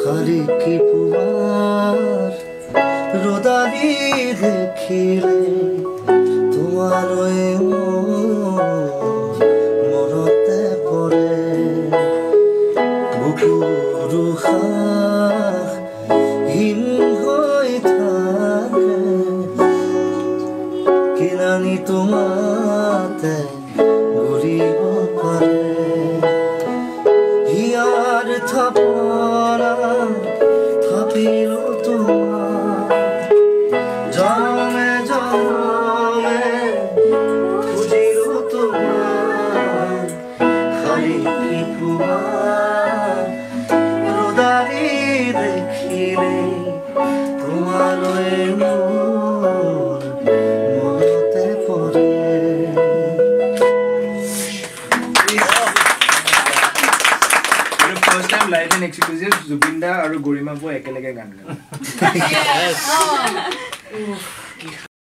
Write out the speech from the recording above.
খালি কি পুয়াৰ ৰোদালি দেখিলে তোমাৰ মনতে পড়ে বুকুৰ উশাহ হীন হৈ থাকে কিনানি তোমাতে ঘূৰিব পাৰে হিয়াৰ থাপৰা থাপিল তোমাৰ জনমে জনমে খুজিলো তোমাৰ খালি কি পুৱা ৰ'দালি দেখিলে তোমালৈ মোৰ মনতে পৰে First time live and exclusive Zubinda और Gorima को एकेलगे गान